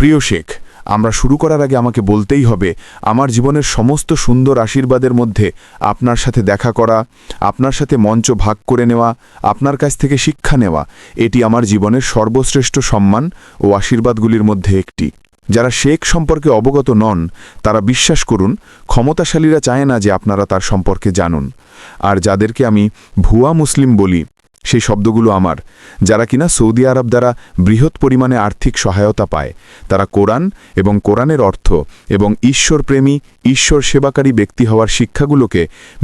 প্রিয় শেখ, আমরা শুরু করার আগে আমাকে বলতেই হবে, আমার জীবনের সমস্ত সুন্দর আশীর্বাদের মধ্যে আপনার সাথে দেখা করা, আপনার সাথে মঞ্চ ভাগ করে নেওয়া, আপনার কাছ থেকে শিক্ষা নেওয়া, এটি আমার জীবনের সর্বশ্রেষ্ঠ সম্মান ও আশীর্বাদগুলির মধ্যে একটি। যারা শেখ সম্পর্কে অবগত নন তারা বিশ্বাস করুন, ক্ষমতাশালীরা চায় না যে আপনারা তার সম্পর্কে জানুন। আর যাদেরকে আমি ভুয়া মুসলিম বলি, সেই শব্দগুলো আমার, যারা কিনা সৌদি আরব দ্বারা বৃহৎ পরিমাণে আর্থিক সহায়তা পায়, তারা কোরআন এবং কোরআনের অর্থ এবং ঈশ্বরপ্রেমী, ঈশ্বর সেবাকারী ব্যক্তি হওয়ার শিক্ষাগুলোকে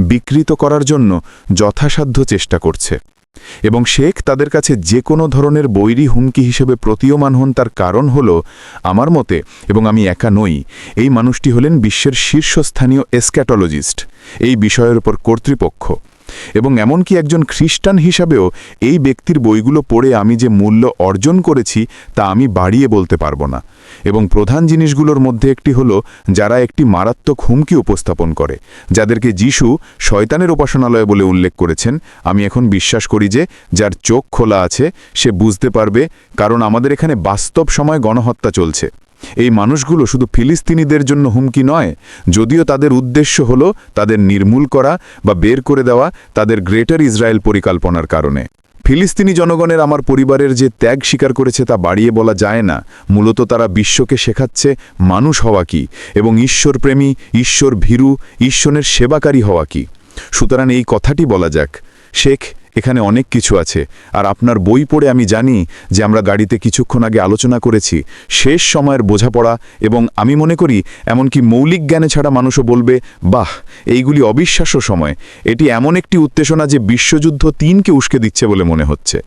বিকৃত করার জন্য যথাসাধ্য চেষ্টা করছে। এবং শেখ তাদের কাছে যে কোনো ধরনের বৈরী হুমকি হিসেবে প্রতীয়মান হন, তার কারণ হল, আমার মতে, এবং আমি একা নই, এই মানুষটি হলেন বিশ্বের শীর্ষস্থানীয় এসক্যাটোলজিস্ট, এই বিষয়ের উপর কর্তৃপক্ষ। এবং এমনকি একজন খ্রিস্টান হিসাবেও এই ব্যক্তির বইগুলো পড়ে আমি যে মূল্য অর্জন করেছি তা আমি বাড়িয়ে বলতে পারবো না। এবং প্রধান জিনিসগুলোর মধ্যে একটি হলো, যারা একটি মারাত্মক হুমকি উপস্থাপন করে, যাদেরকে যিশু শয়তানের উপাসনালয় বলে উল্লেখ করেছেন। আমি এখন বিশ্বাস করি যে যার চোখ খোলা আছে সে বুঝতে পারবে, কারণ আমাদের এখানে বাস্তব সময় গণহত্যা চলছে। এই মানুষগুলো শুধু ফিলিস্তিনিদের জন্য হুমকি নয়, যদিও তাদের উদ্দেশ্য হল তাদের নির্মূল করা বা বের করে দেওয়া তাদের গ্রেটার ইসরায়েল পরিকল্পনার কারণে। ফিলিস্তিনি জনগণের আমার পরিবারের যে ত্যাগ স্বীকার করেছে তা বাড়িয়ে বলা যায় না। মূলত তারা বিশ্বকে শেখাচ্ছে মানুষ হওয়া কি এবং ঈশ্বরপ্রেমী, ঈশ্বর ভীরু, ঈশ্বরের সেবাকারী হওয়া কি। সুতরাং এই কথাটি বলা যাক, শেখ, এখানে অনেক কিছু আছে। আর আপনার বই পড়ে আমি জানি যে আমরা গাড়িতে কিছুক্ষণ আগে আলোচনা করেছি শেষ সময়ের বোঝাপড়া, এবং আমি মনে করি এমনকি মৌলিক জ্ঞানে ছাড়া মানুষও বলবে, বাহ, এইগুলি অবিশ্বাস্য সময়। এটি এমন একটি উত্তেজনা যে বিশ্বযুদ্ধ 3কে উস্কে দিচ্ছে বলে মনে হচ্ছে।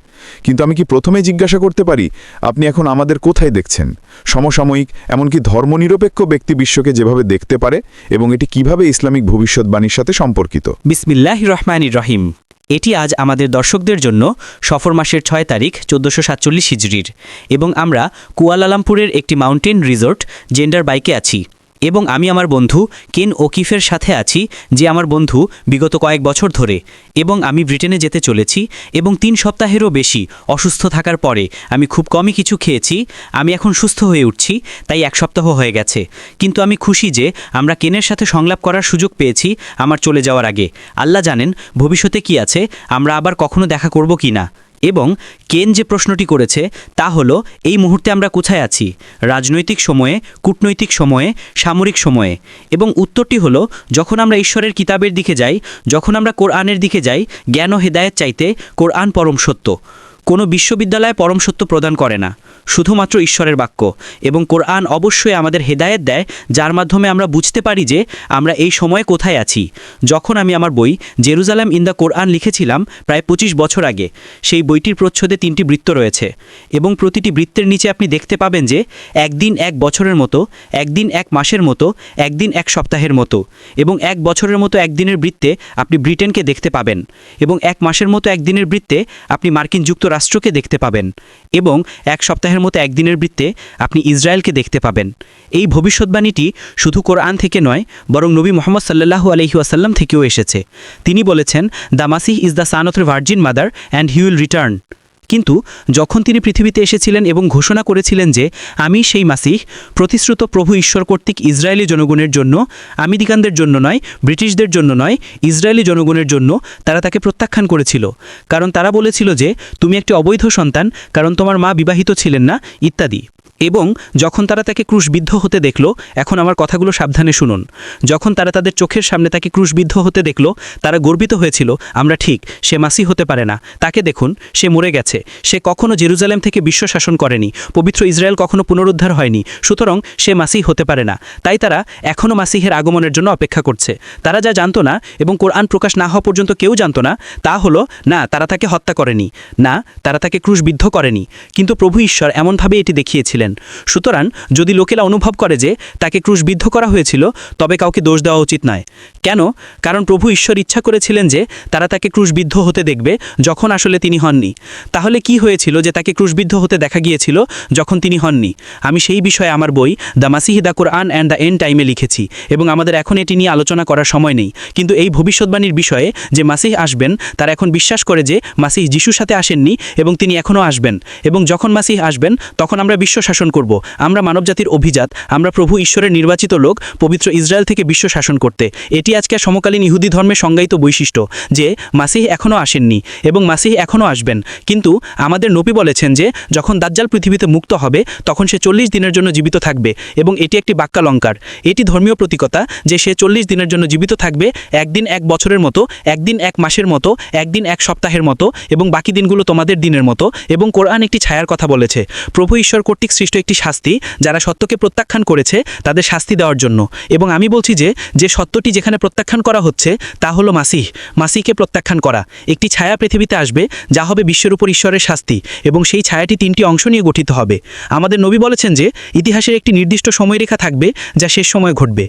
কিন্তু আমি কি প্রথমে জিজ্ঞাসা করতে পারি, আপনি এখন আমাদের কোথায় দেখছেন? সমসাময়িক, এমনকি ধর্মনিরপেক্ষ ব্যক্তি বিশ্বকে যেভাবে দেখতে পারে, এবং এটি কিভাবে ইসলামিক ভবিষ্যৎবাণীর সাথে সম্পর্কিত? বিসমিল্লাহির রহমানির রহিম। এটি আজ আমাদের দর্শকদের জন্য সফর মাসের 6 তারিখ 1447 হিজরির, এবং আমরা কুয়ালালামপুরের একটি মাউন্টেন রিসোর্ট জেন্ডার বাইকে আছি। এবং আমি আমার বন্ধু কেন ওকিফের সাথে আছি, যে আমার বন্ধু বিগত কয়েক বছর ধরে। এবং আমি ব্রিটেনে যেতে চলেছি, এবং 3 সপ্তাহেরও বেশি অসুস্থ থাকার পরে আমি খুব কমই কিছু খেয়েছি। আমি এখন সুস্থ হয়ে উঠছি, তাই 1 সপ্তাহ হয়ে গেছে। কিন্তু আমি খুশি যে আমরা কেনের সাথে সংলাপ করার সুযোগ পেয়েছি আমার চলে যাওয়ার আগে। আল্লাহ জানেন ভবিষ্যতে কি আছে, আমরা আবার কখনো দেখা করব কি না। এবং কেন যে প্রশ্নটি করেছে তা হলো, এই মুহূর্তে আমরা কোথায় আছি, রাজনৈতিক সময়ে, কূটনৈতিক সময়ে, সামরিক সময়ে? এবং উত্তরটি হলো, যখন আমরা ঈশ্বরের কিতাবের দিকে যাই, যখন আমরা কোরআনের দিকে যাই, জ্ঞান ও হেদায়েত চাইতে, কোরআন পরম সত্য। কোনো বিশ্ববিদ্যালয় পরম সত্য প্রদান করে না, শুধুমাত্র ঈশ্বরের বাক্য। এবং কোরআন অবশ্যই আমাদের হেদায়েত দেয়, যার মাধ্যমে আমরা বুঝতে পারি যে আমরা এই সময়ে কোথায় আছি। যখন আমি আমার বই জেরুজালেম ইন দ্য কোরআন লিখেছিলাম প্রায় 25 বছর আগে, সেই বইটির প্রচ্ছদে 3টি বৃত্ত রয়েছে, এবং প্রতিটি বৃত্তের নিচে আপনি দেখতে পাবেন যে একদিন 1 বছরের মতো, একদিন 1 মাসের মতো, একদিন 1 সপ্তাহের মতো, এবং 1 বছরের মতো একদিনের বৃত্তে আপনি ব্রিটেনকে দেখতে পাবেন, এবং 1 মাসের মতো একদিনের বৃত্তে আপনি মার্কিন যুক্তরাষ্ট্রকে দেখতে পাবেন, এবং 1 সপ্তাহের মতো একদিনের বৃত্তে আপনি ইসরায়েলকে দেখতে পাবেন। এই ভবিষ্যৎবাণীটি শুধু কোরআন থেকে নয়, বরং নবী মুহাম্মদ সাল্লাল্লাহু আলাইহি ওয়াসাল্লাম থেকেও এসেছে। তিনি বলেছেন, the Messiah is the son of the virgin mother and he will return. কিন্তু যখন তিনি পৃথিবীতে এসেছিলেন এবং ঘোষণা করেছিলেন যে আমি সেই মাসিহ, প্রতিশ্রুত প্রভু ঈশ্বর কর্তৃক ইসরায়েলি জনগণের জন্য, আমেরিকানদের জন্য নয়, ব্রিটিশদের জন্য নয়, ইসরায়েলি জনগণের জন্য, তারা তাকে প্রত্যাখ্যান করেছিল। কারণ তারা বলেছিল যে তুমি একটি অবৈধ সন্তান, কারণ তোমার মা বিবাহিত ছিলেন না, ইত্যাদি। এবং যখন তারা তাকে ক্রুশবিদ্ধ হতে দেখল, এখন আমার কথাগুলো সাবধানে শুনুন, যখন তারা তাদের চোখের সামনে তাকে ক্রুশবিদ্ধ হতে দেখল, তারা গর্বিত হয়েছিল, আমরা ঠিক, সে মাসি হতে পারে না, তাকে দেখুন, সে মরে গেছে, সে কখনো জেরুজালেম থেকে বিশ্ব শাসন করেনি, পবিত্র ইসরায়েল কখনো পুনরুদ্ধার হয়নি, সুতরাং সে মাসি হতে পারে না। তাই তারা এখনও মাসিহের আগমনের জন্য অপেক্ষা করছে। তারা যা জানতো না, এবং কোরআন প্রকাশ না হওয়া পর্যন্ত কেউ জানতো না, তা হলো, না তারা তাকে হত্যা করেনি, না তারা তাকে ক্রুশবিদ্ধ করেনি, কিন্তু প্রভু ঈশ্বর এমনভাবে এটি দেখিয়েছিলেন। সুতরাং যদি লোকেরা অনুভব করে যে তাকে ক্রুশবিদ্ধ করা হয়েছিল, তবে কাউকে দোষ দেওয়া উচিত নয়। কেন? কারণ প্রভু ঈশ্বর ইচ্ছা করেছিলেন যে তারা তাকে ক্রুশবিদ্ধ হতে দেখবে যখন আসলে তিনি হননি। তাহলে কি হয়েছিল যে তাকে ক্রুশবিদ্ধ হতে দেখা গিয়েছিল যখন তিনি হননি? আমি সেই বিষয়ে আমার বই the Messiah the Quran and the end টাইমে লিখেছি এবং আমাদের এখন এটি নিয়ে আলোচনা করার সময় নেই। কিন্তু এই ভবিষ্যৎবাণীর বিষয়ে যে মাসিহ আসবেন তারা এখন বিশ্বাস করে যে মাসিহ যিশুর সাথে আসেননি এবং তিনি এখনও আসবেন, এবং যখন মাসিহ আসবেন তখন আমরা বিশ্ব শাসন করব। আমরা মানবজাতির অভিজাত, আমরা প্রভু ঈশ্বরের নির্বাচিত লোক, পবিত্র ইসরায়েল থেকে বিশ্ব শাসন করতে। এটি আজকে সমকালীন ইহুদি ধর্মের সংজ্ঞায়িত বৈশিষ্ট্য যে মাসিহ এখনও আসেননি এবং মাসিহ এখনও আসবেন। কিন্তু আমাদের নবী বলেছেন যে যখন দাজ্জাল পৃথিবীতে মুক্ত হবে তখন সে 40 দিনের জন্য জীবিত থাকবে, এবং এটি একটি বাক্যালঙ্কার। এটি ধর্মীয় প্রতীকতা যে সে 40 দিনের জন্য জীবিত থাকবে, একদিন এক বছরের মতো, একদিন এক মাসের মতো, একদিন এক সপ্তাহের মতো, এবং বাকি দিনগুলো তোমাদের দিনের মতো। এবং কোরআন একটি ছায়ার কথা বলেছে, প্রভু ঈশ্বর কর্তৃক সৃষ্ট একটি শাস্তি, যারা সত্যকে প্রত্যাখ্যান করেছে তাদের শাস্তি দেওয়ার জন্য। এবং আমি বলছি যে সত্যটি যেখানে প্রত্যাখ্যান করা হচ্ছে তা হলো মাসিহকে প্রত্যাখ্যান করা। একটি ছায়া পৃথিবীতে আসবে যা হবে বিশ্বের উপর ঈশ্বরের শাস্তি, এবং সেই ছায়াটি 3টি অংশ নিয়ে গঠিত হবে। আমাদের নবী বলেছেন যে ইতিহাসের একটি নির্দিষ্ট সময়রেখা থাকবে যা শেষ সময় ঘটবে,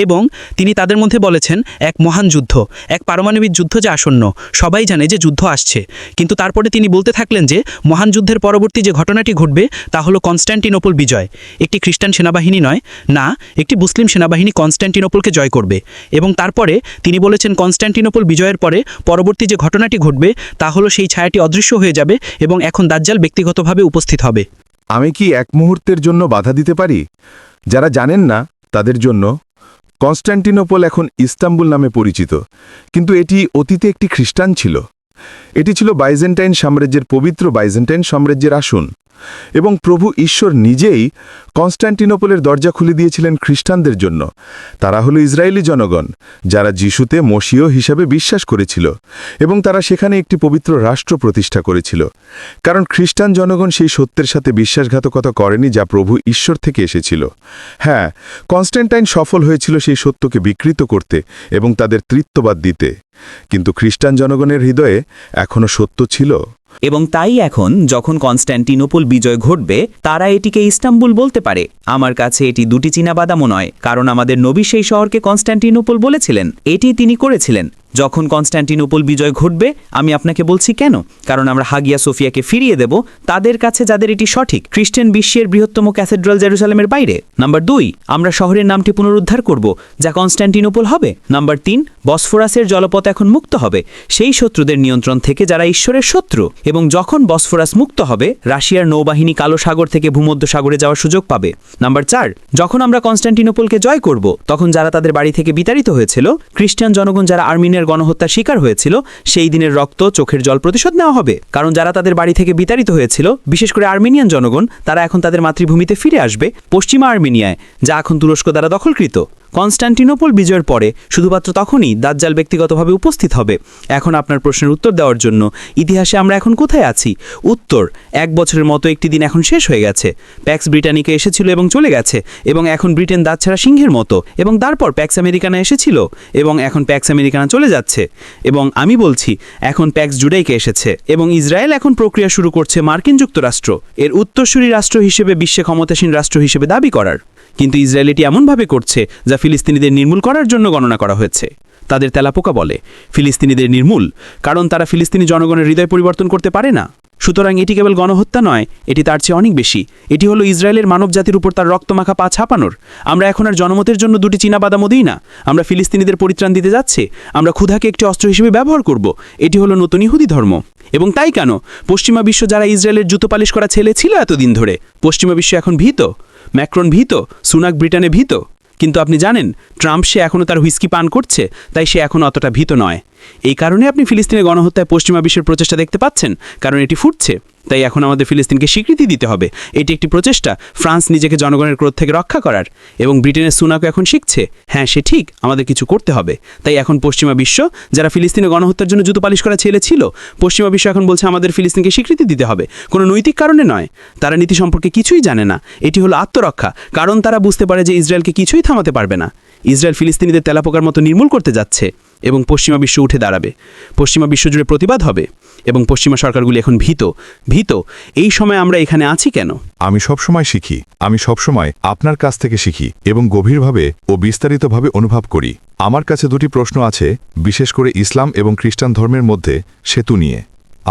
এবং তিনি তাদের মধ্যে বলেছেন এক মহান যুদ্ধ, এক পারমাণবিক যুদ্ধ যা আসন্ন। সবাই জানে যে যুদ্ধ আসছে, কিন্তু তারপরে তিনি বলতে থাকলেন যে মহান যুদ্ধের পরবর্তী যে ঘটনাটি ঘটবে তা হলো কনস্ট্যান্টিনোপল বিজয়। একটি খ্রিস্টান সেনাবাহিনী নয়, না, একটি মুসলিম সেনাবাহিনী কনস্ট্যান্টিনোপলকে জয় করবে। এবং তারপরে তিনি বলেছেন কনস্ট্যান্টিনোপল বিজয়ের পরে পরবর্তী যে ঘটনাটি ঘটবে তা হলো সেই ছায়াটি অদৃশ্য হয়ে যাবে এবং এখন দাজ্জাল ব্যক্তিগতভাবে উপস্থিত হবে। আমি কি এক মুহূর্তের জন্য বাধা দিতে পারি? যারা জানেন না তাদের জন্য কনস্ট্যান্টিনোপল এখন ইস্তাম্বুল নামে পরিচিত, কিন্তু এটি অতীতে একটি খ্রিস্টান ছিল। এটি ছিল বাইজেন্টাইন সাম্রাজ্যের পবিত্র বাইজেন্টাইন সাম্রাজ্যের আসন, এবং প্রভু ঈশ্বর নিজেই কনস্ট্যান্টিনোপলের দরজা খুলে দিয়েছিলেন খ্রিস্টানদের জন্য। তারা হলো ইসরায়েলি জনগণ যারা যিশুতে মসীহ হিসাবে বিশ্বাস করেছিল, এবং তারা সেখানে একটি পবিত্র রাষ্ট্র প্রতিষ্ঠা করেছিল। কারণ খ্রিস্টান জনগণ সেই সত্যের সাথে বিশ্বাসঘাতকতা করেনি যা প্রভু ঈশ্বর থেকে এসেছিল। হ্যাঁ, কনস্ট্যান্টাইন সফল হয়েছিল সেই সত্যকে বিকৃত করতে এবং তাদের তৃত্ববাদ দিতে, কিন্তু খ্রিস্টান জনগণের হৃদয়ে এখনও সত্য ছিল। এবং তাই এখন যখন কনস্ট্যান্টিনোপল বিজয় ঘটবে তারা এটিকে ইস্তাম্বুল বলতে পারে। আমার কাছে এটি দুটি চীনাবাদামও নয়, কারণ আমাদের নবী সেই শহরকে কনস্ট্যান্টিনোপল বলেছিলেন। এটি তিনি করেছিলেন। যখন কনস্ট্যান্টিনোপল বিজয় ঘটবে আমি আপনাকে বলছি কেন, কারণ আমরা হাগিয়া সোফিয়াকে ফিরিয়ে দেব তাদের কাছে যাদের এটি সঠিক। খ্রিস্টান বিশ্বের বৃহত্তম ক্যাথেড্রাল জেরুজালেমের বাইরে। নাম্বার 2, আমরা শহরের নামটি পুনরুদ্ধার করব যা কনস্ট্যান্টিনোপল হবে। নাম্বার 3, বসফোরাসের জলপথ এখন মুক্ত হবে সেই শত্রুদের নিয়ন্ত্রণ থেকে যারা ঈশ্বরের শত্রু, এবং যখন বসফোরাস মুক্ত হবে রাশিয়ার নৌবাহিনী কালো সাগর থেকে ভূমধ্য সাগরে যাওয়ার সুযোগ পাবে। নাম্বার 4, যখন আমরা কনস্ট্যান্টিনোপলকে জয় করব তখন যারা তাদের বাড়ি থেকে বিতাড়িত হয়েছিল, খ্রিস্টান জনগণ যারা আর্মেনিয়ার গণহত্যার শিকার হয়েছিল, সেই দিনের রক্ত চোখের জল প্রতিশোধ নেওয়া হবে। কারণ যারা তাদের বাড়ি থেকে বিতাড়িত হয়েছিল, বিশেষ করে আর্মেনিয়ান জনগণ, তারা এখন তাদের মাতৃভূমিতে ফিরে আসবে পশ্চিমা আর্মেনিয়ায়, যা এখন তুরস্ক দ্বারা দখলকৃত। কনস্ট্যান্টিনোপল বিজয়ের পরে শুধুমাত্র তখনই দাজ্জাল ব্যক্তিগতভাবে উপস্থিত হবে। এখন আপনার প্রশ্নের উত্তর দেওয়ার জন্য ইতিহাসে আমরা এখন কোথায় আছি? উত্তর, 1 বছরের মতো একটি দিন এখন শেষ হয়ে গেছে। প্যাক্স ব্রিটানিকা এসেছিল এবং চলে গেছে, এবং এখন ব্রিটেন দাঁত ছাড়া সিংহের মতো, এবং তারপর প্যাক্স আমেরিকানা এসেছিল এবং এখন প্যাক্স আমেরিকানা চলে যাচ্ছে, এবং আমি বলছি এখন প্যাক্স জুডাইকে এসেছে, এবং ইসরায়েল এখন প্রক্রিয়া শুরু করছে মার্কিন যুক্তরাষ্ট্র এর উত্তরসূরি রাষ্ট্র হিসেবে, বিশ্বে ক্ষমতাসীন রাষ্ট্র হিসেবে দাবি করার। কিন্তু ইসরায়েল এটি এমনভাবে করছে যা ফিলিস্তিনিদের নির্মূল করার জন্য গণনা করা হয়েছে। তাদের তেলাপোকা বলে ফিলিস্তিনিদের নির্মূল, কারণ তারা ফিলিস্তিনি জনগণের হৃদয় পরিবর্তন করতে পারে না। সুতরাং এটি কেবল গণহত্যা নয়, এটি তার চেয়ে অনেক বেশি। এটি হলো ইসরায়েলের মানব জাতির উপর তার রক্তমাখা পা ছাপানোর। আমরা এখন আর জনমতের জন্য 2টি চীনাবাদামও দিই না। আমরা ফিলিস্তিনিদের পরিত্রাণ দিতে যাচ্ছে। আমরা ক্ষুধাকে একটি অস্ত্র হিসেবে ব্যবহার করব। এটি হলো নতুন ইহুদি ধর্ম। এবং তাই কেন পশ্চিমা বিশ্ব যারা ইসরায়েলের জুতো পালিশ করা ছেলে ছিল এতদিন ধরে, পশ্চিমা বিশ্ব এখন ভীত। ম্যাক্রন ভীত, সুনাক ব্রিটেনে ভীত, কিন্তু আপনি জানেন ট্রাম্প সে এখনও তার হুইস্কি পান করছে, তাই সে এখন অতটা ভীত নয়। এই কারণে আপনি ফিলিস্তিনের গণহত্যায় পশ্চিমা বিশ্বের প্রচেষ্টা দেখতে পাচ্ছেন, কারণ এটি ফুটছে। তাই এখন আমাদের ফিলিস্তিনকে স্বীকৃতি দিতে হবে। এটি একটি প্রচেষ্টা ফ্রান্স নিজেকে জনগণের ক্রোধ থেকে রক্ষা করার, এবং ব্রিটেনের সুনাকও এখন শিখছে হ্যাঁ সে ঠিক, আমাদের কিছু করতে হবে। তাই এখন পশ্চিমা বিশ্ব যারা ফিলিস্তিনের গণহত্যার জন্য জুতো পালিশ করা ছেলে ছিল, পশ্চিমা বিশ্ব এখন বলছে আমাদের ফিলিস্তিনকে স্বীকৃতি দিতে হবে, কোনো নৈতিক কারণে নয়। তারা নীতি সম্পর্কে কিছুই জানে না। এটি হলো আত্মরক্ষা, কারণ তারা বুঝতে পারে যে ইসরায়েলকে কিছুই থামাতে পারবে না। ইসরায়েল ফিলিস্তিনিদের তেলাপোকার মতো নির্মূল করতে যাচ্ছে। এবং পশ্চিমা বিশ্ব উঠে দাঁড়াবে। পশ্চিমা বিশ্ব জুড়ে প্রতিবাদ হবে এবং পশ্চিমা সরকারগুলি এখন ভীত। এই সময় আমরা এখানে আছি কেন? আমি সবসময় শিখি, আমি সবসময় আপনার কাছ থেকে শিখি এবং গভীরভাবে ও বিস্তারিতভাবে অনুভব করি। আমার কাছে দুটি প্রশ্ন আছে, বিশেষ করে ইসলাম এবং খ্রিস্টান ধর্মের মধ্যে সেতু নিয়ে।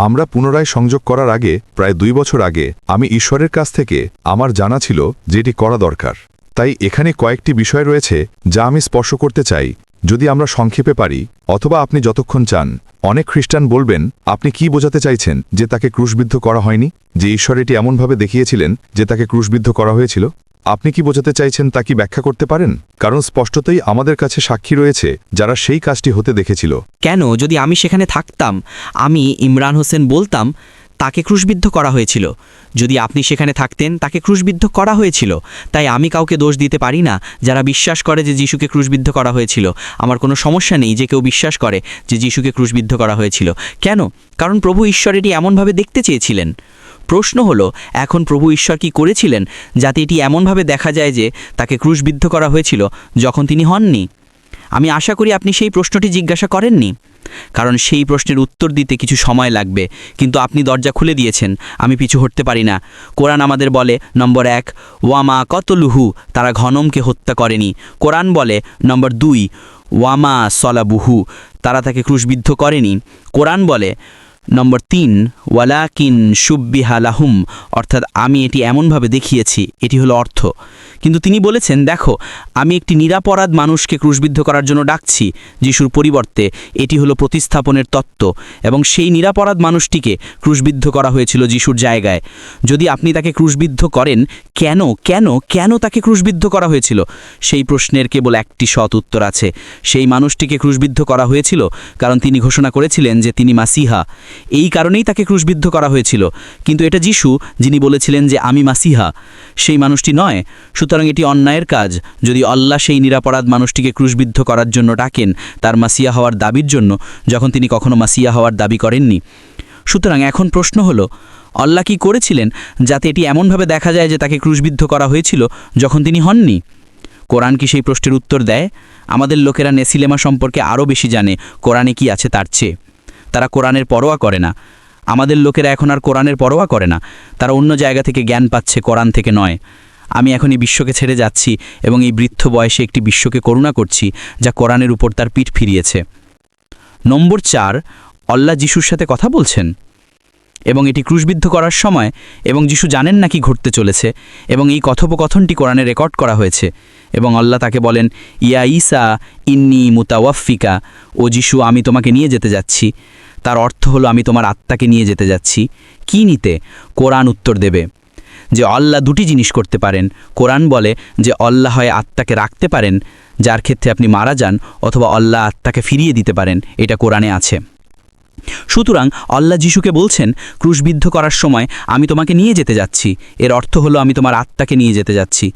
আমরা পুনরায় সংযোগ করার আগে, প্রায় 2 বছর আগে, আমি ঈশ্বরের কাছ থেকে আমার জানা ছিল যে এটি করা দরকার। তাই এখানে কয়েকটি বিষয় রয়েছে যা আমি স্পর্শ করতে চাই, যদি আমরা সংক্ষেপে পারি, অথবা আপনি যতক্ষণ চান। অনেক খ্রিস্টান বলবেন, আপনি কি বোঝাতে চাইছেন যে তাকে ক্রুশবিদ্ধ করা হয়নি, যে ঈশ্বর এটি এমনভাবে দেখিয়েছিলেন যে তাকে ক্রুশবিদ্ধ করা হয়েছিল? আপনি কি বোঝাতে চাইছেন তা কি ব্যাখ্যা করতে পারেন? কারণ স্পষ্টতই আমাদের কাছে সাক্ষী রয়েছে যারা সেই কাজটি হতে দেখেছিল। কেন যদি আমি সেখানে থাকতাম, আমি ইমরান হোসেন বলতাম তাকে ক্রুশবিদ্ধ করা হয়েছিল। যদি আপনি সেখানে থাকতেন, তাকে ক্রুশবিদ্ধ করা হয়েছিল। তাই আমি কাউকে দোষ দিতে পারি না যারা বিশ্বাস করে যে যিশুকে ক্রুশবিদ্ধ করা হয়েছিল। আমার কোনো সমস্যা নেই যে কেউ বিশ্বাস করে যে যিশুকে ক্রুশবিদ্ধ করা হয়েছিল। কেন? কারণ প্রভু ঈশ্বর এটি এমনভাবে দেখতে চেয়েছিলেন। প্রশ্ন হলো, এখন প্রভু ঈশ্বর কি করেছিলেন যাতে এটি এমনভাবে দেখা যায় যে তাকে ক্রুশবিদ্ধ করা হয়েছিল যখন তিনি হননি? আমি আশা করি আপনি সেই প্রশ্নটি জিজ্ঞাসা করেননি, কারণ সেই প্রশ্নের উত্তর দিতে কিছু সময় লাগবে। কিন্তু আপনি দরজা খুলে দিয়েছেন, আমি পিছু হটতে পারি না। কোরআন আমাদের বলে, নম্বর 1, ওয়ামা কতলুহু, তারা ঘনমকে হত্যা করেনি। কোরআন বলে নম্বর 2, ওয়ামা সলাবুহু, তারা তাকে ক্রুশবিদ্ধ করেনি। কোরআন বলে নম্বর 3, ওয়ালাকিন সুব্বিহা লাহুম, অর্থাৎ আমি এটি এমনভাবে দেখিয়েছি, এটি হলো অর্থ। কিন্তু তিনি বলেছেন, দেখো আমি একটি নিরাপরাধ মানুষকে ক্রুশবিদ্ধ করার জন্য ডাকছি যিশুর পরিবর্তে। এটি হলো প্রতিস্থাপনের তত্ত্ব, এবং সেই নিরাপরাধ মানুষটিকে ক্রুশবিদ্ধ করা হয়েছিল যিশুর জায়গায়। যদি আপনি তাকে ক্রুশবিদ্ধ করেন, কেন কেন কেন তাকে ক্রুশবিদ্ধ করা হয়েছিল? সেই প্রশ্নের কেবল একটি সৎ উত্তর আছে। সেই মানুষটিকে ক্রুশবিদ্ধ করা হয়েছিল কারণ তিনি ঘোষণা করেছিলেন যে তিনি মাসিহা। এই কারণেই তাকে ক্রুশবিদ্ধ করা হয়েছিল। কিন্তু এটা যিশু যিনি বলেছিলেন যে আমি মাসিহা, সেই মানুষটি নয়। সুতরাং এটি অন্যায়ের কাজ যদি আল্লাহ সেই নিরাপরাধ মানুষটিকে ক্রুশবিদ্ধ করার জন্য ডাকেন তার মাসিয়া হওয়ার দাবির জন্য, যখন তিনি কখনো মাসিয়া হওয়ার দাবি করেননি। সুতরাং এখন প্রশ্ন হলো, আল্লাহ কি করেছিলেন যাতে এটি এমনভাবে দেখা যায় যে তাকে ক্রুশবিদ্ধ করা হয়েছিল যখন তিনি হননি? কোরআন কি সেই প্রশ্নের উত্তর দেয়? আমাদের লোকেরা নেসিলেমা সম্পর্কে আরও বেশি জানে কোরআনে কি আছে তার চেয়ে। তারা কোরআনের পরোয়া করে না। আমাদের লোকেরা এখন আর কোরআনের পরোয়া করে না। তারা অন্য জায়গা থেকে জ্ঞান পাচ্ছে, কোরআন থেকে নয়। আমি এখন এই বিশ্বকে ছেড়ে যাচ্ছি এবং এই বৃদ্ধ বয়সে একটি বিশ্বকে করুণা করছি যা কোরআনের উপর তার পিঠ ফিরিয়েছে। নম্বর 4, আল্লাহ যিশুর সাথে কথা বলছেন এবং এটি ক্রুশবিদ্ধ করার সময়, এবং যিশু জানেন না কি ঘটতে চলেছে, এবং এই কথোপকথনটি কোরআনে রেকর্ড করা হয়েছে। এবং আল্লাহ তাকে বলেন, ইয়া ঈসা ইন্নি মুতাওয়াফিকা, ও যিশু আমি তোমাকে নিয়ে যেতে যাচ্ছি। তার অর্থ হলো আমি তোমার আত্মাকে নিয়ে যেতে যাচ্ছি। কি নিতে? কোরআন উত্তর দেবে যে আল্লাহ দুটি জিনিস করতে পারেন। কোরআন বলে যে আল্লাহ হয় আত্মাকে রাখতে পারেন, যার ক্ষেত্রে আপনি মারা যান, অথবা আল্লাহ আত্মাকে ফিরিয়ে দিতে পারেন। এটা কোরআনে আছে। সুতরাং আল্লাহ যিশুকে বলছেন, ক্রুশবিদ্ধ করার সময় আমি তোমাকে নিয়ে যেতে যাচ্ছি। এর অর্থ হলো আমি তোমার আত্মাকে নিয়ে যেতে যাচ্ছি,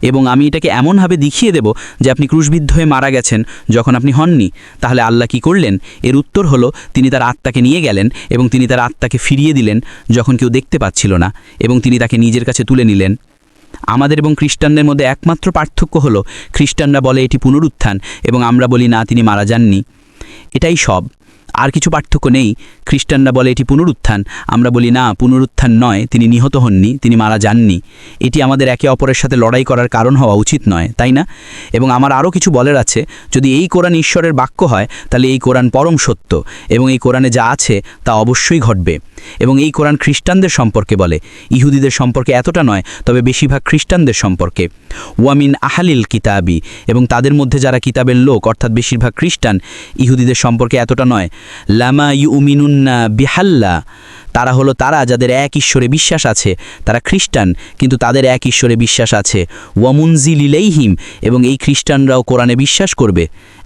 এবং আমি এটাকে এমনভাবে দেখিয়ে দেব যে আপনি ক্রুশবিদ্ধ হয়ে মারা গেছেন যখন আপনি হননি। তাহলে আল্লাহ কি করলেন? এর উত্তর হলো তিনি তার আত্মাকে নিয়ে গেলেন এবং তিনি তার আত্মাকে ফিরিয়ে দিলেন যখন কেউ দেখতে পাচ্ছিল না, এবং তিনি তাকে নিজের কাছে তুলে নিলেন। আমাদের এবং খ্রিস্টানদের মধ্যে একমাত্র পার্থক্য হলো খ্রিস্টানরা বলে এটি পুনরুত্থান এবং আমরা বলি না, তিনি মারা যাননি। এটাই সব, আর কিছু পার্থক্য নেই। খ্রিস্টানরা বলে এটি পুনরুত্থান, আমরা বলি না, পুনরুত্থান নয়, তিনি নিহত হননি, তিনি মারা যাননি। এটি আমাদের একে অপরের সাথে লড়াই করার কারণ হওয়া উচিত নয়, তাই না? এবং আমার আরও কিছু বলার আছে। যদি এই কোরআন ঈশ্বরের বাক্য হয়, তাহলে এই কোরআন পরম সত্য, এবং এই কোরআনে যা আছে তা অবশ্যই ঘটবে। এবং এই কোরআন খ্রিস্টানদের সম্পর্কে বলে, ইহুদিদের সম্পর্কে এতটা নয়, তবে বেশিরভাগ খ্রিস্টানদের সম্পর্কে। ওয়ামিন আহালিল কিতাবি, এবং তাদের মধ্যে যারা কিতাবের লোক, অর্থাৎ বেশিরভাগ খ্রিস্টান। ইহুদিদের সম্পর্কে এতটা নয়। লামা ইউমিনুন্না বিহাল্লা, তারা হলো তারা যাদের এক ঈশ্বরে বিশ্বাস আছে। তারা খ্রিস্টান, কিন্তু তাদের এক ঈশ্বরে বিশ্বাস আছে। ওয়ামুনজিল ইলাইহিম, এবং এই খ্রিস্টানরাও কোরআনে বিশ্বাস করবে।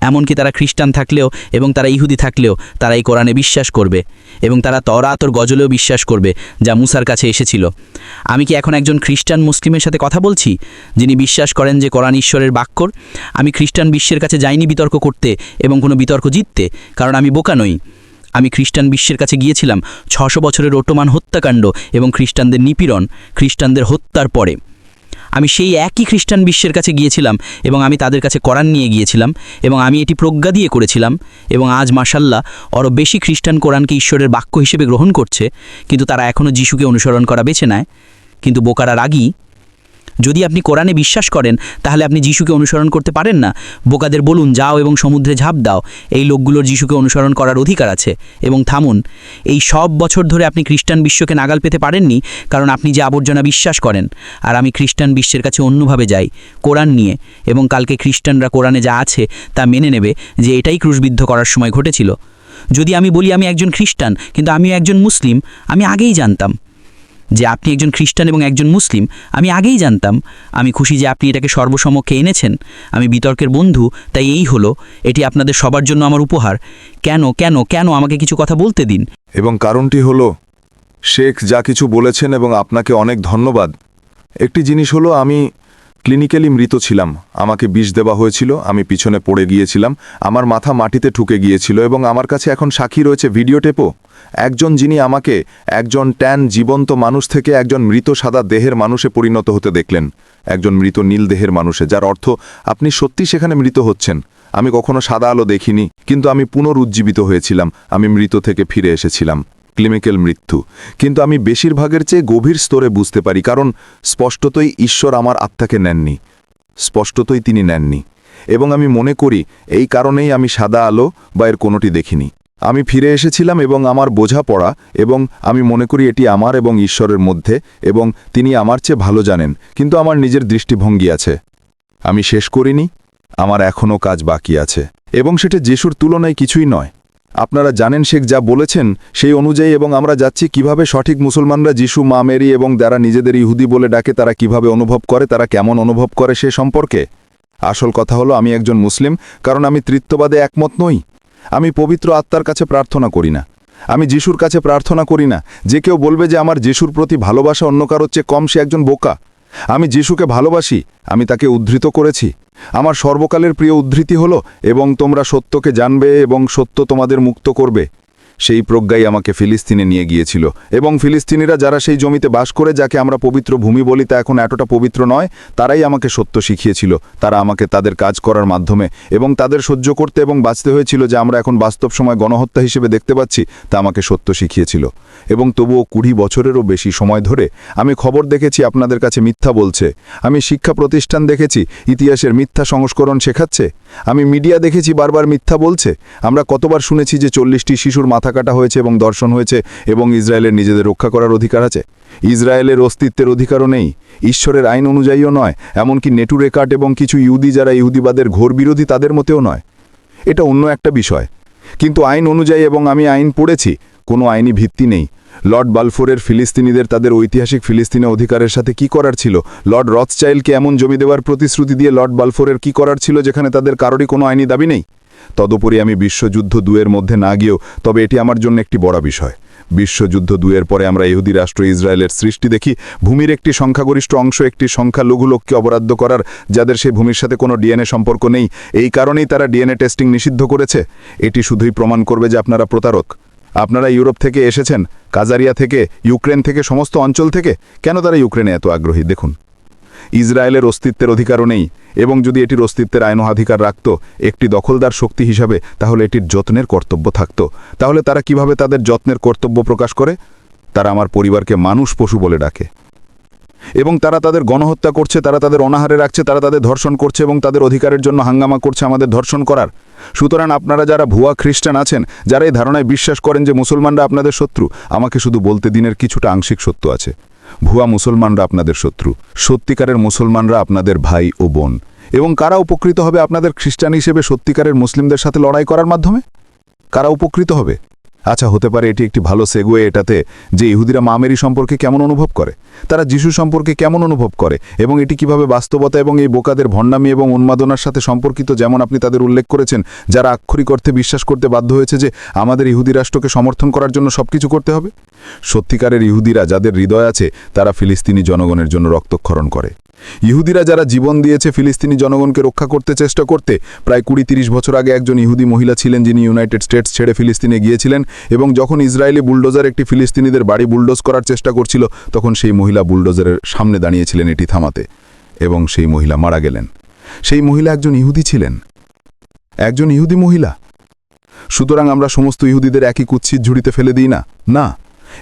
এমনকি তারা খ্রিস্টান থাকলেও এবং তারা ইহুদি থাকলেও তারা এই কোরআনে বিশ্বাস করবে, এবং তারা তওরাত ও গজলেও বিশ্বাস করবে যা মুসার কাছে এসেছিল। আমি কি এখন একজন খ্রিস্টান মুসলিমের সাথে কথা বলছি যিনি বিশ্বাস করেন যে কোরআন ঈশ্বরের বাক্যর? আমি খ্রিস্টান বিশ্বের কাছে যাইনি বিতর্ক করতে এবং কোনো বিতর্ক জিততে, কারণ আমি বোকা নই। আমি খ্রিস্টান বিশ্বের কাছে গিয়েছিলাম 600 বছরের ওটোমান হত্যাকাণ্ড এবং খ্রিস্টানদের নিপীড়ন, খ্রিস্টানদের হত্যার পরে। আমি সেই একই খ্রিস্টান বিশ্বের কাছে গিয়েছিলাম এবং আমি তাদের কাছে কোরআন নিয়ে গিয়েছিলাম এবং আমি এটি প্রজ্ঞা দিয়ে করেছিলাম এবং আজ মাশাল্লাহ আরও বেশি খ্রিস্টান কোরআনকে ঈশ্বরের বাক্য হিসেবে গ্রহণ করছে, কিন্তু তারা এখনও যিশুকে অনুসরণ করা বেছে নেয়। কিন্তু বোকারা রাগী। যদি আপনি কোরআনে বিশ্বাস করেন তাহলে আপনি যিশুকে অনুসরণ করতে পারেন না। বোকাদের বলুন যাও এবং সমুদ্রে ঝাঁপ দাও। এই লোকগুলোর যিশুকে অনুসরণ করার অধিকার আছে। এবং থামুন, এই সব বছর ধরে আপনি খ্রিস্টান বিশ্বকে নাগাল পেতে পারেননি, কারণ আপনি যে আবর্জনা বিশ্বাস করেন। আর আমি খ্রিস্টান বিশ্বের কাছে অন্যভাবে যাই, কোরআন নিয়ে, এবং কালকে খ্রিস্টানরা কোরআনে যা আছে তা মেনে নেবে যে এটাই ক্রুশবিদ্ধ করার সময় ঘটেছিল। যদি আমি বলি আমি একজন খ্রিস্টান কিন্তু আমিও একজন মুসলিম, আমি আগেই জানতাম যে আপনি একজন খ্রিস্টান এবং একজন মুসলিম, আমি আগেই জানতাম। আমি খুশি যে আপনি এটাকে সর্বসমক্ষে এনেছেন। আমি বিতর্কের বন্ধু, তাই এই হলো, এটি আপনাদের সবার জন্য আমার উপহার। কেন কেন কেন আমাকে কিছু কথা বলতে দিন। এবং কারণটি হলো শেখ যা কিছু বলেছেন এবং আপনাকে অনেক ধন্যবাদ। একটি জিনিস হলো আমি ক্লিনিক্যালি মৃত ছিলাম, আমাকে বিষ দেওয়া হয়েছিল, আমি পিছনে পড়ে গিয়েছিলাম, আমার মাথা মাটিতে ঠুকে গিয়েছিল এবং আমার কাছে এখন সাক্ষী রয়েছে ভিডিও টেপও। একজন যিনি আমাকে একজন ট্যান জীবন্ত মানুষ থেকে একজন মৃত সাদা দেহের মানুষে পরিণত হতে দেখলেন, একজন মৃত নীল দেহের মানুষে, যার অর্থ আপনি সত্যি সেখানে মৃত হচ্ছেন। আমি কখনো সাদা আলো দেখিনি, কিন্তু আমি পুনরুজ্জীবিত হয়েছিলাম, আমি মৃত থেকে ফিরে এসেছিলাম। ক্লিনিক্যাল মৃত্যু, কিন্তু আমি বেশিরভাগের চেয়ে গভীর স্তরে বুঝতে পারি, কারণ স্পষ্টতই ঈশ্বর আমার আত্মাকে নেননি, স্পষ্টতই তিনি নেননি। এবং আমি মনে করি এই কারণেই আমি সাদা আলো বা এর কোনোটি দেখিনি। আমি ফিরে এসেছিলাম এবং আমার বোঝাপড়া, এবং আমি মনে করি এটি আমার এবং ঈশ্বরের মধ্যে, এবং তিনি আমার চেয়ে ভালো জানেন, কিন্তু আমার নিজের দৃষ্টিভঙ্গি আছে। আমি শেষ করিনি, আমার এখনও কাজ বাকি আছে, এবং সেটা যিশুর তুলনায় কিছুই নয়। আপনারা জানেন শেখ যা বলেছেন সেই অনুযায়ী, এবং আমরা যাচ্ছি কিভাবে সঠিক মুসলমানরা যিশু, মা মেরি এবং যারা নিজেদের ইহুদি বলে ডাকে তারা কিভাবে অনুভব করে, তারা কেমন অনুভব করে সে সম্পর্কে। আসল কথা হলো আমি একজন মুসলিম, কারণ আমি তৃত্ববাদে একমত নই। আমি পবিত্র আত্মার কাছে প্রার্থনা করি না, আমি যিশুর কাছে প্রার্থনা করি না। যে কেউ বলবে যে আমার যিশুর প্রতি ভালোবাসা অন্য কারোর চেয়ে কম, সে একজন বোকা। আমি যিশুকে ভালোবাসি, আমি তাকে উদ্ধৃত করেছি। আমার সর্বকালের প্রিয় উদ্ধৃতি হলো, এবং তোমরা সত্যকে জানবে এবং সত্য তোমাদের মুক্ত করবে। সেই প্রজ্ঞাই আমাকে ফিলিস্তিনে নিয়ে গিয়েছিল, এবং ফিলিস্তিনিরা যারা সেই জমিতে বাস করে, যাকে আমরা পবিত্র ভূমি বলি, তা এখন এতটা পবিত্র নয়, তারাই আমাকে সত্য শিখিয়েছিল। তারা আমাকে তাদের কাজ করার মাধ্যমে এবং তাদের সহ্য করতে এবং বাঁচতে হয়েছিল, যে আমরা এখন বাস্তব সময় গণহত্যা হিসেবে দেখতে পাচ্ছি, তা আমাকে সত্য শিখিয়েছিল। এবং তবুও 20 বছরেরও বেশি সময় ধরে আমি খবর দেখেছি আপনাদের কাছে মিথ্যা বলছে, আমি শিক্ষা প্রতিষ্ঠান দেখেছি ইতিহাসের মিথ্যা সংস্করণ শেখাচ্ছে, আমি মিডিয়া দেখেছি বারবার মিথ্যা বলছে। আমরা কতবার শুনেছি যে 40টি শিশুর মাথা কাটা হয়েছে এবং দর্শন হয়েছে, এবং ইসরায়েলের নিজেদের রক্ষা করার অধিকার আছে। ইসরায়েলের অস্তিত্বের অধিকারও নেই, ঈশ্বরের আইন অনুযায়ীও নয়, এমনকি নেটু রেকার্ড এবং কিছু ইহুদি যারা ইহুদিবাদের ঘোর বিরোধী তাদের মতেও নয়। এটা অন্য একটা বিষয়, কিন্তু আইন অনুযায়ী, এবং আমি আইন পড়েছি, কোনো আইনি ভিত্তি নেই। লর্ড বালফোরের ফিলিস্তিনিদের তাদের ঐতিহাসিক ফিলিস্তিনে অধিকারের সাথে কি করার ছিল? লর্ড রথচাইল্ডকে এমন জমি দেওয়ার প্রতিশ্রুতি দিয়ে লর্ড বালফোরের কি করার ছিল যেখানে তাদের কারোরই কোনো আইনি দাবি নেই? তদুপরি আমি বিশ্বযুদ্ধ 2-এর মধ্যে না গিয়েও, তবে এটি আমার জন্য একটি বড় বিষয়। বিশ্বযুদ্ধ 2-এর পরে আমরা ইহুদি রাষ্ট্র ইসরায়েলের সৃষ্টি দেখি, ভূমির একটি সংখ্যাগরিষ্ঠ অংশ একটি সংখ্যালঘু লোককে অবরাদ্দ করার, যাদের সেই ভূমির সাথে কোনো ডিএনএ সম্পর্ক নেই। এই কারণেই তারা ডিএনএ টেস্টিং নিষিদ্ধ করেছে। এটি শুধুই প্রমাণ করবে যে আপনারা প্রতারক। আপনারা ইউরোপ থেকে এসেছেন, কাজারিয়া থেকে, ইউক্রেন থেকে, সমস্ত অঞ্চল থেকে। কেন তারা ইউক্রেনে এত আগ্রহী? দেখুন, ইসরায়েলের অস্তিত্বের অধিকারও নেই, এবং যদি এটির অস্তিত্বের আইনাধিকার রাখত একটি দখলদার শক্তি হিসাবে, তাহলে এটির যত্নের কর্তব্য থাকত। তাহলে তারা কিভাবে তাদের যত্নের কর্তব্য প্রকাশ করে? তারা আমার পরিবারকে মানুষ পশু বলে ডাকে, এবং তারা তাদের গণহত্যা করছে, তারা তাদের অনাহারে রাখছে, তারা তাদের ধর্ষণ করছে এবং তাদের অধিকারের জন্য হাঙ্গামা করছে আমাদের ধর্ষণ করার। সুতরাং আপনারা যারা ভুয়া খ্রিস্টান আছেন, যারা এই ধারণায় বিশ্বাস করেন যে মুসলমানরা আপনাদের শত্রু, আমাকে শুধু বলতে দিনের কিছুটা আংশিক সত্য আছে। ভুয়া মুসলমানরা আপনাদের শত্রু, সত্যিকারের মুসলমানরা আপনাদের ভাই ও বোন। এবং কারা উপকৃত হবে আপনাদের খ্রিস্টান হিসেবে সত্যিকারের মুসলিমদের সাথে লড়াই করার মাধ্যমে? কারা উপকৃত হবে? আচ্ছা, হতে পারে এটি একটি ভালো সেগুয়ে এটাতে যে ইহুদিরা মা মেরি সম্পর্কে কেমন অনুভব করে, তারা যিশু সম্পর্কে কেমন অনুভব করে, এবং এটি কিভাবে বাস্তবতা এবং এই বোকাদের ভণ্ডামি এবং উন্মাদনার সাথে সম্পর্কিত, যেমন আপনি তাদের উল্লেখ করেছেন, যারা আক্ষরিক অর্থে বিশ্বাস করতে বাধ্য হয়েছে যে আমাদের ইহুদি রাষ্ট্রকে সমর্থন করার জন্য সবকিছু করতে হবে। সত্যিকারের ইহুদিরা যাদের হৃদয় আছে, তারা ফিলিস্তিনি জনগণের জন্য রক্তক্ষরণ করে। ইহুদিরা যারা জীবন দিয়েছে ফিলিস্তিনি জনগণকে রক্ষা করতে চেষ্টা করতে। প্রায় 20-30 বছর আগে একজন ইহুদি মহিলা ছিলেন যিনি ইউনাইটেড স্টেটস ছেড়ে ফিলিস্তিনে গিয়েছিলেন, এবং যখন ইসরায়েলি বুলডোজার একটি ফিলিস্তিনিদের বাড়ি বুলডোজ করার চেষ্টা করছিল, তখন সেই মহিলা বুলডোজারের সামনে দাঁড়িয়েছিলেন এটি থামাতে। এবং সেই মহিলা মারা গেলেন। সেই মহিলা একজন ইহুদি ছিলেন, একজন ইহুদি মহিলা। সুতরাং আমরা সমস্ত ইহুদিদের একই কুৎসিত ঝুড়িতে ফেলে দিই না, না।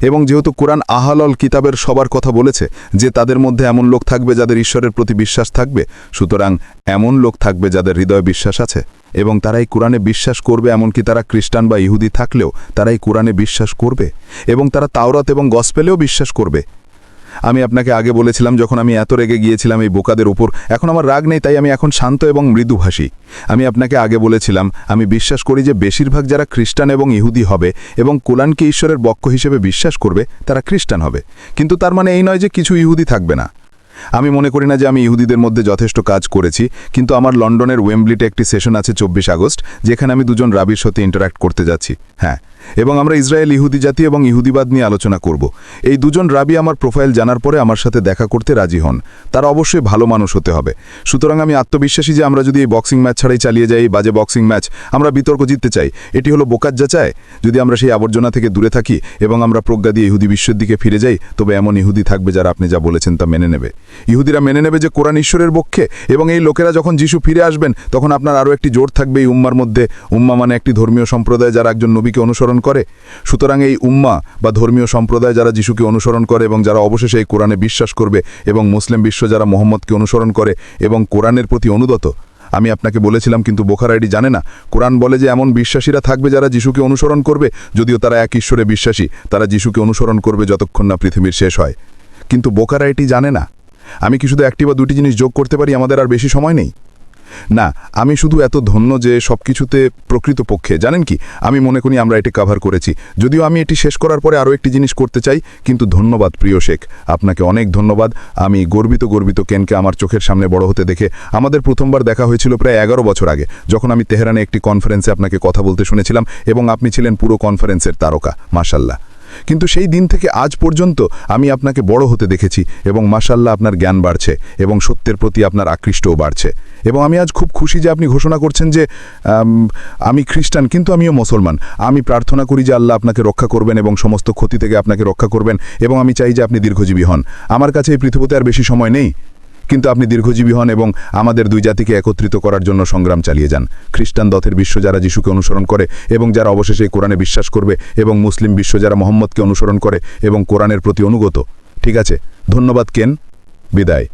এবং যেহেতু কোরআন আহলাল কিতাবের সবার কথা বলেছে যে তাদের মধ্যে এমন লোক থাকবে যাদের ঈশ্বরের প্রতি বিশ্বাস থাকবে, সুতরাং এমন লোক থাকবে যাদের হৃদয়ে বিশ্বাস আছে এবং তারাই কোরআনে বিশ্বাস করবে, এমনকি তারা খ্রিস্টান বা ইহুদি থাকলেও তারাই কোরআনে বিশ্বাস করবে এবং তারা তাওরাত এবং গসপেলেও বিশ্বাস করবে। আমি আপনাকে আগে বলেছিলাম যখন আমি এত রেগে গিয়েছিলাম এই বোকাদের উপর, এখন আমার রাগ নেই, তাই আমি এখন শান্ত এবং মৃদুভাষী। আমি আপনাকে আগে বলেছিলাম আমি বিশ্বাস করি যে বেশিরভাগ যারা খ্রিস্টান এবং ইহুদি হবে এবং কোরআনকে ঈশ্বরের বক্ষ হিসেবে বিশ্বাস করবে তারা খ্রিস্টান হবে, কিন্তু তার মানে এই নয় যে কিছু ইহুদি থাকবে না। আমি মনে করি না যে আমি ইহুদিদের মধ্যে যথেষ্ট কাজ করেছি, কিন্তু আমার লন্ডনের ওয়েম্বলিতে একটি সেশন আছে 24 আগস্ট, যেখানে আমি দুজন রাবির সাথে ইন্টারাক্ট করতে যাচ্ছি। হ্যাঁ, এবং আমরা ইসরায়েল ইহুদি জাতি এবং ইহুদিবাদ নিয়ে আলোচনা করব। এই দুজন রাবি আমার প্রোফাইল জানার পরে আমার সাথে দেখা করতে রাজি হন। তারা অবশ্যই ভালো মানুষ হতে হবে। সুতরাং আমি আত্মবিশ্বাসী যে আমরা যদি এই বক্সিং ম্যাচ ছাড়াই চালিয়ে যাই, বাজে বক্সিং ম্যাচ, আমরা বিতর্ক জিততে চাই, এটি হলো বোকার যাচায়। যদি আমরা সেই আবর্জনা থেকে দূরে থাকি এবং আমরা প্রজ্ঞা দিয়ে ইহুদি বিশ্বের দিকে ফিরে যাই, তবে এমন ইহুদি থাকবে যারা আপনি যা বলেছেন তা মেনে নেবে। ইহুদিরা মেনে নেবে যে কোরআন ঈশ্বরের পক্ষে, এবং এই লোকেরা যখন যিশু ফিরে আসবেন তখন আপনার আরও একটি জোর থাকবে এই উম্মার মধ্যে। উম্মা মানে একটি ধর্মীয় সম্প্রদায় যারা একজন নবীকে অনুসরণ করে। সুতরাং এই উম্মা বা ধর্মীয় সম্প্রদায় যারা যিশুকে অনুসরণ করে এবং যারা অবশেষে এই কোরআনে বিশ্বাস করবে, এবং মুসলিম বিশ্ব যারা মোহাম্মদকে অনুসরণ করে এবং কোরআনের প্রতি অনুগত। আমি আপনাকে বলেছিলাম, কিন্তু বোখারাইটি জানে না, কোরআন বলে যে এমন বিশ্বাসীরা থাকবে যারা যিশুকে অনুসরণ করবে, যদিও তারা এক ঈশ্বরে বিশ্বাসী, তারা যিশুকে অনুসরণ করবে যতক্ষণ না পৃথিবীর শেষ হয়। কিন্তু বোখারাইটি জানে না। আমি কি শুধু একটি বা দুটি জিনিস যোগ করতে পারি? আমাদের আর বেশি সময় নেই। না, আমি শুধু এত ধন্য যে সব কিছুতে প্রকৃতপক্ষে জানেন কি, আমি মনে করি আমরা এটি কভার করেছি, যদিও আমি এটি শেষ করার পরে আরও একটি জিনিস করতে চাই। কিন্তু ধন্যবাদ প্রিয় শেখ, আপনাকে অনেক ধন্যবাদ। আমি গর্বিত কেনকে আমার চোখের সামনে বড় হতে দেখে। আমাদের প্রথমবার দেখা হয়েছিল প্রায় 11 বছর আগে, যখন আমি তেহরানে একটি কনফারেন্সে আপনাকে কথা বলতে শুনেছিলাম এবং আপনি ছিলেন পুরো কনফারেন্সের তারকা, মাশাল্লাহ। কিন্তু সেই দিন থেকে আজ পর্যন্ত আমি আপনাকে বড় হতে দেখেছি এবং মাশাল্লাহ আপনার জ্ঞান বাড়ছে এবং সত্যের প্রতি আপনার আকৃষ্টও বাড়ছে। এবং আমি আজ খুব খুশি যে আপনি ঘোষণা করছেন যে আমি খ্রিস্টান কিন্তু আমিও মুসলমান। আমি প্রার্থনা করি যে আল্লাহ আপনাকে রক্ষা করবেন এবং সমস্ত ক্ষতি থেকে আপনাকে রক্ষা করবেন, এবং আমি চাই যে আপনি দীর্ঘজীবী হন। আমার কাছে এই পৃথিবীতে আর বেশি সময় নেই, কিন্তু আপনি দীর্ঘজীবী হন এবং আমাদের দুই জাতিকে একত্রিত করার জন্য সংগ্রাম চালিয়ে যান। খ্রিস্টান দথের বিশ্ব যারা যিশুকে অনুসরণ করে এবং যারা অবশেষে কোরআনে বিশ্বাস করবে, এবং মুসলিম বিশ্ব যারা মোহাম্মদকে অনুসরণ করে এবং কোরআনের প্রতি অনুগত। ঠিক আছে, ধন্যবাদ কেন, বিদায়।